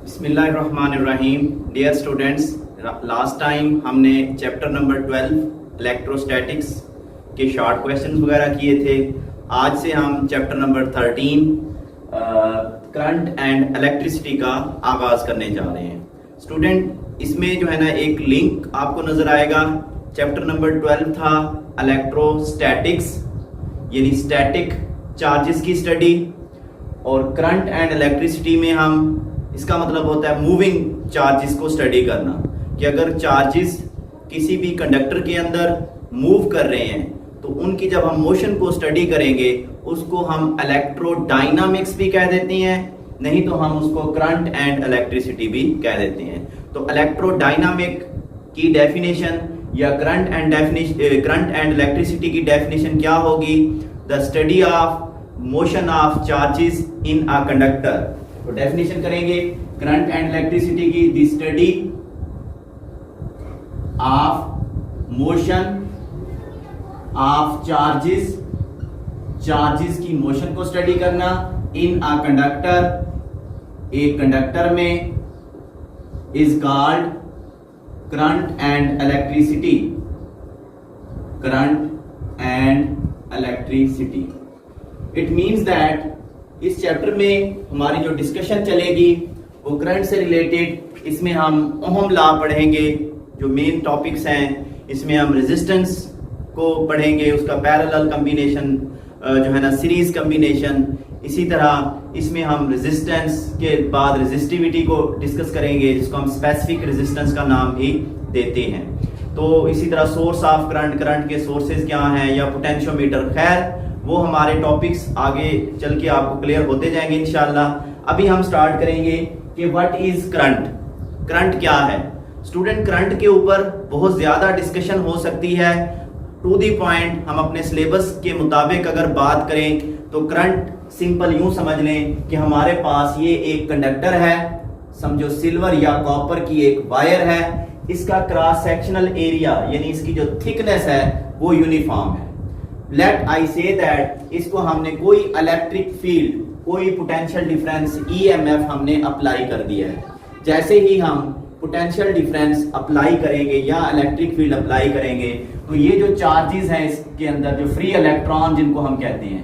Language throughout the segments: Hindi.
बिस्मिल्लाहिर्रहमानिर्रहीम। डियर स्टूडेंट्स, लास्ट टाइम हमने चैप्टर नंबर 12 इलेक्ट्रोस्टैटिक्स के शॉर्ट क्वेश्चंस वगैरह किए थे। आज से हम chapter number 13 current and electricity का आगाज़ करने जा रहे हैं। स्टूडेंट, इसमें जो है ना एक लिंक आपको नज़र आएगा। चैप्टर नंबर 12 था इलेक्ट्रोस्टैटिक्स यानी स्टैटिक चार्जेस की स्टडी, और करंट एंड इलेक्ट्रिसिटी में हम इसका मतलब होता है मूविंग चार्जेस को स्टडी करना, कि अगर चार्जेस किसी भी कंडक्टर के अंदर मूव कर रहे हैं तो उनकी जब हम मोशन को स्टडी करेंगे उसको हम इलेक्ट्रोडायनामिक्स भी कह देते हैं, नहीं तो हम उसको करंट एंड इलेक्ट्रिसिटी भी कह देते हैं। तो इलेक्ट्रोडायनामिक की डेफिनेशन या करंट एंड इलेक्ट्रिसिटी की डेफिनेशन क्या होगी? The study of motion of charges in a conductor. तो डेफिनेशन करेंगे करंट एंड इलेक्ट्रिसिटी की, the study of motion of charges की मोशन को स्टडी करना इन अ कंडक्टर, एक कंडक्टर में, is called current and electricity. Current and electricity, it means that इस चैप्टर में हमारी जो डिस्कशन चलेगी वो करंट से रिलेटेड। इसमें हम ओहम लॉ पढ़ेंगे, जो मेन टॉपिक्स हैं। इसमें हम रेजिस्टेंस को पढ़ेंगे, उसका पैरेलल कॉम्बिनेशन जो है ना, सीरीज कॉम्बिनेशन। इसी तरह इसमें हम रेजिस्टेंस के बाद रेजिस्टिविटी को डिस्कस करेंगे, जिसको हम स्पेसिफिक रेजिस्टेंस का नाम भी देते हैं। तो इसी तरह सोर्स ऑफ करंट, करंट के सोर्सेज क्या हैं, या पोटेंशियोमीटर। खैर, वो हमारे टॉपिक्स आगे चल के आपको क्लियर होते जाएंगे इंशाल्लाह। अभी हम स्टार्ट करेंगे कि व्हाट इज करंट। करंट क्या है? स्टूडेंट, करंट के ऊपर बहुत ज्यादा डिस्कशन हो सकती है। टू दी पॉइंट हम अपने सिलेबस के मुताबिक अगर बात करें तो करंट सिंपल यूं समझ लें कि हमारे पास ये एक कंडक्टर है, समझो सिल्वर या कॉपर की एक वायर है। इसका क्रॉस सेक्शनल एरिया यानी इसकी जो थिकनेस है वो यूनिफॉर्म है। लेट आई से दैट इसको हमने कोई इलेक्ट्रिक फील्ड, कोई पोटेंशियल डिफरेंस ईएमएफ हमने अप्लाई कर दिया है। जैसे ही हम पोटेंशियल डिफरेंस अप्लाई करेंगे या इलेक्ट्रिक फील्ड अप्लाई करेंगे तो ये जो चार्जेस हैं इसके अंदर, जो फ्री इलेक्ट्रॉन जिनको हम कहते हैं,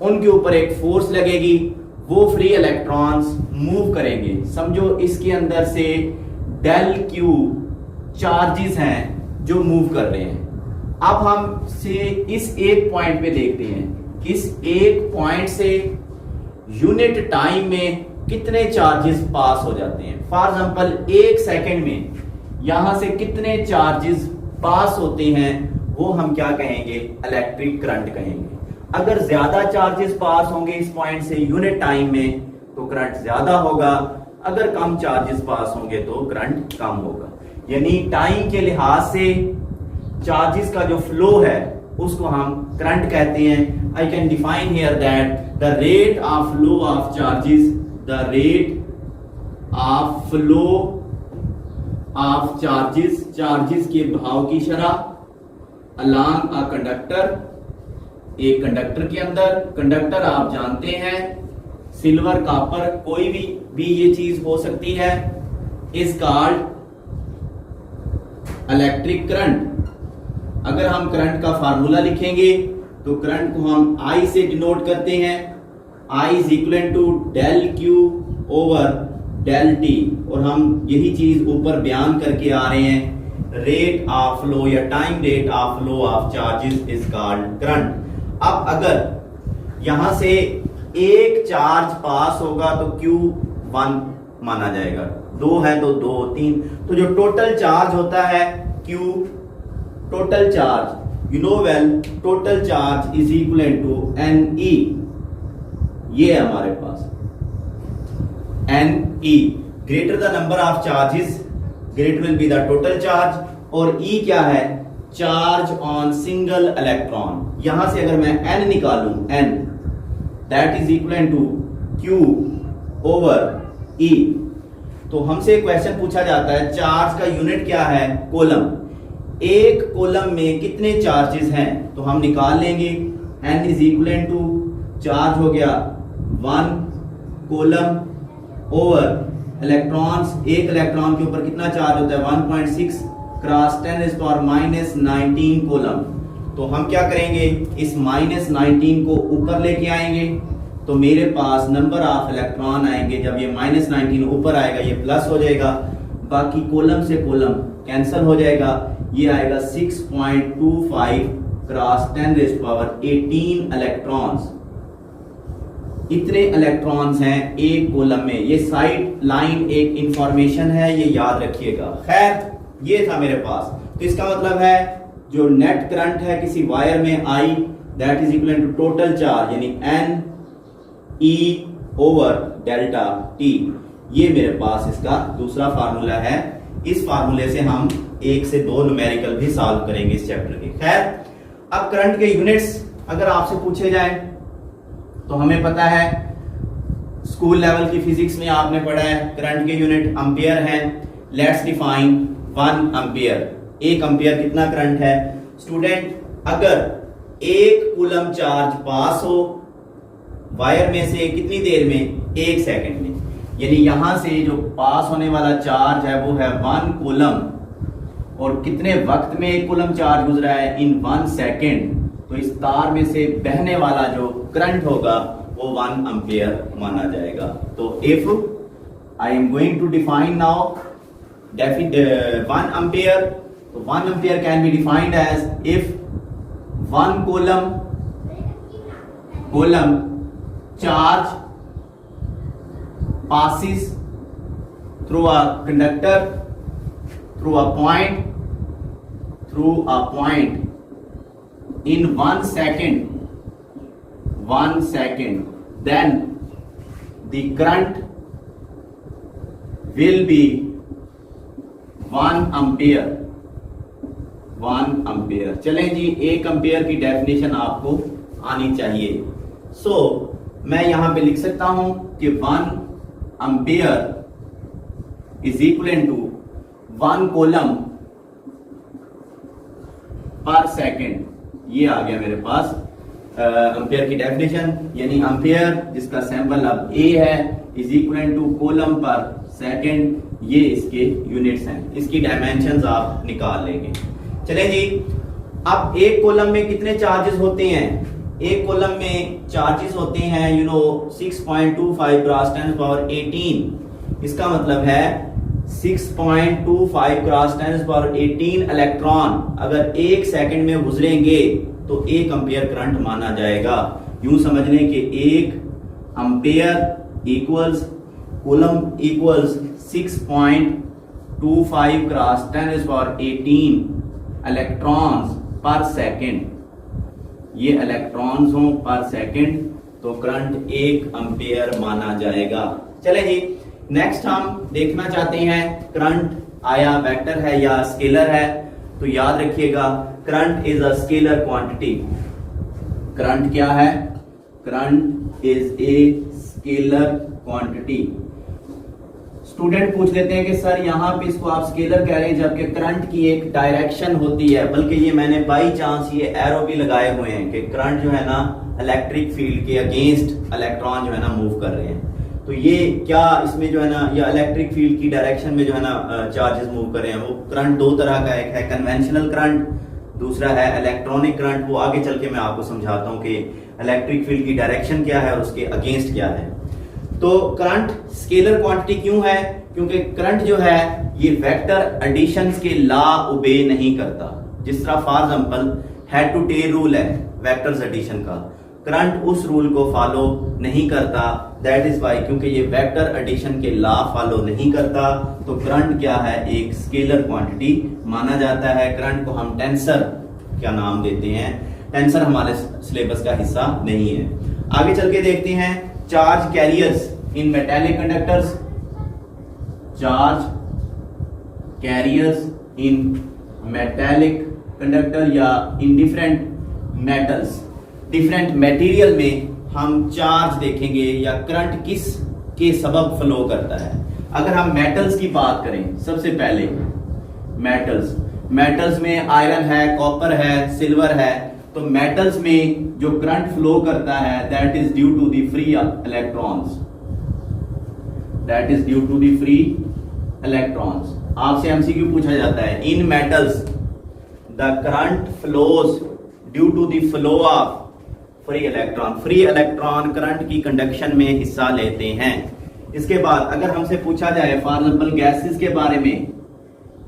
उनके ऊपर एक फोर्स लगेगी। वो फ्री इलेक्ट्रॉन्स मूव करेंगे। समझो इसके अंदर से डेल क्यू चार्जेस हैं जो मूव कर रहे हैं। अब हम से इस एक पॉइंट पे देखते हैं कि इस एक पॉइंट से यूनिट टाइम में कितने चार्जेस पास हो जाते हैं। फॉर एग्जांपल, एक सेकंड में यहां से कितने चार्जेस पास होते हैं, वो हम क्या कहेंगे? इलेक्ट्रिक करंट कहेंगे। अगर ज्यादा चार्जेस पास होंगे इस पॉइंट से यूनिट टाइम में तो करंट ज्यादा होगा, अगर कम चार्जेस पास होंगे तो करंट कम होगा। यानी टाइम के लिहाज से चार्जेस का जो फ्लो है उसको हम करंट कहते हैं। I can define here that the rate of flow of charges, the rate of flow of charges, charges के बहाव की शरह अलोंग अ कंडक्टर, एक कंडक्टर के अंदर। कंडक्टर आप जानते हैं सिल्वर, कॉपर, कोई भी ये चीज हो सकती है, इज कॉल्ड इलेक्ट्रिक करंट। अगर हम करंट का फार्मूला लिखेंगे तो करंट को हम I से डिनोट करते हैं। I is equal to del Q over del T, और हम यही चीज ऊपर बयान करके आ रहे हैं। रेट ऑफ फ्लो या time rate of flow of charges is called current. अब अगर यहां से एक चार्ज पास होगा तो Q1 माना जाएगा, 2 है तो 2, 3, तो जो टोटल चार्ज होता है Q, total charge, you know well, total charge is equal to NE। ये है हमारे पास NE, greater the number of charges greater will be the total charge, और E क्या है? Charge on single electron. यहां से अगर मैं N निकालूं, N that is equal to Q over E, तो हमसे क्वेश्चन पूछा जाता है चार्ज का यूनिट क्या है? कोलम। एक कोलम में कितने चार्जेस हैं? तो हम निकाल लेंगे N is equal to, charge हो गया 1 कोलम ओवर इलेक्ट्रॉन्स, एक इलेक्ट्रॉन के ऊपर कितना चार्ज होता है 1.6 क्रॉस 10⁻⁻19 कूलम। तो हम क्या करेंगे, इस -19 को ऊपर लेके आएंगे तो मेरे पास नंबर ऑफ इलेक्ट्रॉन आएंगे। जब ये -19 ऊपर आएगा ये प्लस हो जाएगा, बाकी कॉलम से कॉलम कैंसिल हो जाएगा, ये आएगा 6.25 क्रॉस 10⁻18 इलेक्ट्रॉन्स। इतने इलेक्ट्रॉन्स हैं एक कॉलम में। ये साइड लाइन एक इंफॉर्मेशन है, ये याद रखिएगा। खैर ये था मेरे पास, तो इसका मतलब है जो नेट करंट है किसी वायर में I, that is equal to total charge यानी N E over delta T। ये मेरे पास इसका दूसरा फार्मूला है। इस फार्मूले से हम 1 से 2 न्यूमेरिकल भी सॉल्व करेंगे इस चैप्टर के। खैर अब करंट के यूनिट्स अगर आपसे पूछे जाए तो हमें पता है, स्कूल लेवल की फिजिक्स में आपने पढ़ा है करंट के यूनिट एम्पियर हैं। Let's define 1 ampere. 1 एम्पियर कितना करंट है स्टूडेंट? अगर 1 कूलम चार्ज पास हो वायर में से कितनी देर में? 1 सेकंड में। यानी यहां से जो पास होने वाला चार्ज है वो है 1 कूलम, और कितने वक्त में 1 कूलम चार्ज गुजरा है? इन 1 सेकंड। तो इस तार में से बहने वाला जो करंट होगा वो 1 एम्पियर माना जाएगा। तो if I am going to define now 1 ampere, तो 1 ampere can be defined as if 1 coulomb charge passes through a conductor through a point in 1 second, then the current will be 1 ampere। 1 ampere। चलें जी, 1 एम्पियर की डेफिनेशन आपको आनी चाहिए। सो मैं यहां पे लिख सकता हूं कि 1 ampere is equal to 1 coulomb per second. ये आ गया मेरे पास एम्पियर की डेफिनेशन, यानी एम्पियर जिसका सैंपल अब ए है is equal to coulomb per second. ये इसके यूनिट्स हैं, इसकी डायमेंशंस आप निकाल लेंगे। चलें जी, अब एक कॉलम में कितने चार्जेस होते हैं? एक कॉलम में चार्जेस होते हैं 6.25 क्रॉस 10⁻18। इसका मतलब है 6.25 क्रॉस 10⁻18 इलेक्ट्रॉन अगर 1 सेकंड में गुजरेंगे तो 1 एम्पियर करंट माना जाएगा। यूं समझ लें कि 1 ampere equals coulomb equals 6.25 cross 10⁻18 electrons पर सेकंड। ये इलेक्ट्रॉन्स हों पर सेकंड तो करंट 1 एम्पियर माना जाएगा। चले जी, नेक्स्ट हम देखना चाहते हैं करंट आया वेक्टर है या स्केलर है। तो याद रखिएगा current is a scalar quantity. Current क्या है? Current is a scalar quantity. Student पूछ लेते हैं कि सर यहाँ पे इसको आप स्केलर कह रहे हैं जबकि करंट की एक डायरेक्शन होती है, बल्कि ये मैंने बाई चांस ये एरो भी लगाए हुए हैं कि करंट जो है ना इलेक्ट्रिक फील्ड के अगेंस्ट इलेक्ट्रॉन जो है ना मूव कर रहे हैं। तो ये क्या इसमें जो है ना या इलेक्ट्रिक फील्ड की डायरेक्शन में जो है ना चार्जेस मूव कर रहे हैं। वो करंट 2 तरह का, एक है कन्वेंशनल करंट, दूसरा है इलेक्ट्रॉनिक करंट। वो आगे चल के मैं आपको समझाता हूँ कि इलेक्ट्रिक फील्ड की डायरेक्शन क्या है और उसके अगेंस्ट क्या है। तो करंट स्केलर क्वांटिटी क्यों है? क्योंकि करंट जो है ये वेक्टर एडिशंस के लॉ ओबे नहीं करता। जिस तरह for example head to tail rule है वेक्टर्स एडिशन का, करंट उस रूल को फॉलो नहीं करता। दैट इज वाई, क्योंकि ये वेक्टर एडिशन के लॉ फॉलो नहीं करता तो करंट क्या है? एक स्केलर क्वांटिटी माना जाता है। करंट को हम टेंसर क्या नाम देते हैं, टेंसर हमारे सिलेबस का हिस्सा नहीं है। आगे चल के देखते हैं charge carriers in metallic conductors. Charge carriers in metallic conductor या in different metals. Different material में हम चार्ज देखेंगे या करंट किस के सबब फ्लो करता है। अगर हम मेटल्स की बात करें, सबसे पहले मेटल्स में आयरन है, कॉपर है, सिल्वर है। तो मेटल्स में जो करंट फ्लो करता है that is due to the free electrons. That is due to the free electrons. आपसे एमसीक्यू पूछा जाता है, in metals the current flows due to the flow of free electron. Free electron current की कंडक्शन में हिस्सा लेते हैं। इसके बाद अगर हमसे पूछा जाए फॉर एग्जांपल गैसेस के बारे में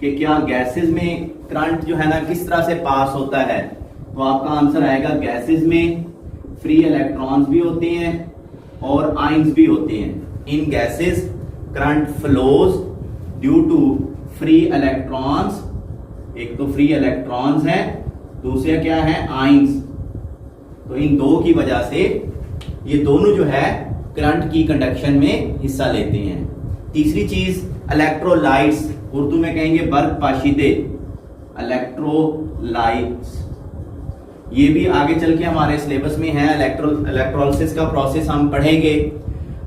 कि क्या गैसेस में करंट जो है ना किस तरह से पास होता है, तो आपका आंसर आएगा गैसेस में फ्री इलेक्ट्रॉन्स भी होते हैं और आयंस भी होते हैं। In gases current flows due to free electrons, एक तो फ्री इलेक्ट्रॉन्स है, दूसरा क्या है आयंस। तो इन दो की वजह से ये दोनों जो है करंट की कंडक्शन में हिस्सा लेते हैं। तीसरी चीज इलेक्ट्रोलाइट्स, उर्दू में कहेंगे बर्क पाशीदे, इलेक्ट्रोलाइट्स। ये भी आगे चल के हमारे सिलेबस में है, इलेक्ट्रोलिसिस का प्रोसेस हम पढ़ेंगे।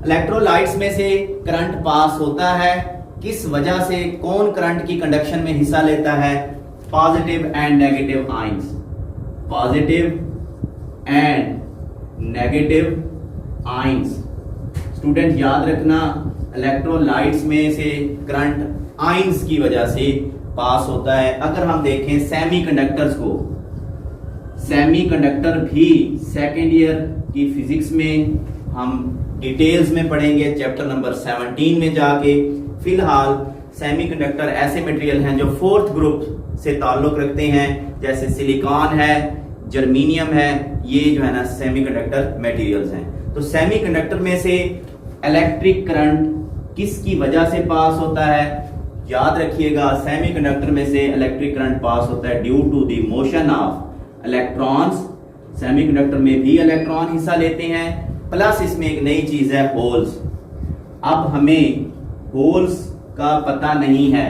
इलेक्ट्रोलाइट्स में से करंट पास होता है, किस वजह से, कौन करंट की कंडक्शन में हिस्सा लेता है? Positive and negative ions, positive and negative ions. Student याद रखना, इलेक्ट्रोलाइट्स में से करंट आयंस की वजह से पास होता है। अगर हम देखें सेमीकंडक्टर्स को, सेमीकंडक्टर भी सेकेंड ईयर की फिजिक्स में हम डिटेल्स में पढ़ेंगे चैप्टर नंबर 17 में जाके। फिलहाल सेमीकंडक्टर ऐसे मटेरियल हैं जो फोर्थ ग्रुप से ताल्लुक रखते हैं, जैसे सिलिकॉन है, जर्मीनियम है, ये जो है ना सेमीकंडक्टर मटेरियल्स हैं। तो सेमीकंडक्टर में से इलेक्ट्रिक करंट किसकी वजह से पास होता है? याद रखिएगा, सेमीकंडक्टर में से इलेक्ट्रिक करंट पास होता है due to the motion of electrons. Semiconductor में भी इलेक्ट्रॉन हिस्सा लेते हैं, प्लस इसमें एक नई चीज है होल्स। अब हमें होल्स का पता नहीं है,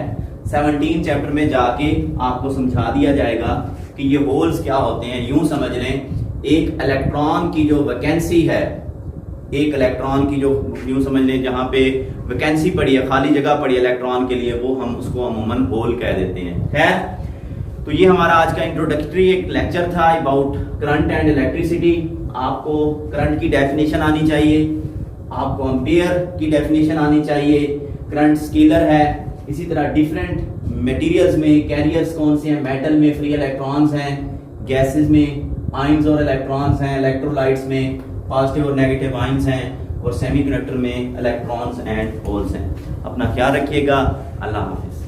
17 चैप्टर में जाके आपको समझा दिया जाएगा कि ये होल्स क्या होते हैं। यूं समझ लें, एक इलेक्ट्रॉन की जो वैकेंसी है, एक इलेक्ट्रॉन की जो यूं समझ लें जहां पे वैकेंसी पड़ी है, खाली जगह पड़ी है इलेक्ट्रॉन के लिए, वो हम उसको अमूमन होल कह देते हैं। खैर, तो ये हमारा आज का इंट्रोडक्टरी एक लेक्चर था अबाउट करंट एंड इलेक्ट्रिसिटी। आपको करंट की डेफिनेशन आनी चाहिए, आपको एम्पियर की डेफिनेशन आनी चाहिए, करंट स्केलर है। इसी तरह डिफरेंट मटेरियल्स में कैरियर्स कौन से हैं, मेटल में फ्री इलेक्ट्रॉन्स हैं, गैसेस में आयंस और इलेक्ट्रॉन्स हैं, इलेक्ट्रोलाइट्स में पॉजिटिव और नेगेटिव आयंस हैं, और सेमीकंडक्टर में इलेक्ट्रॉन्स एंड होल्स हैं। अपना ख्याल रखिएगा। अल्लाह हाफिज।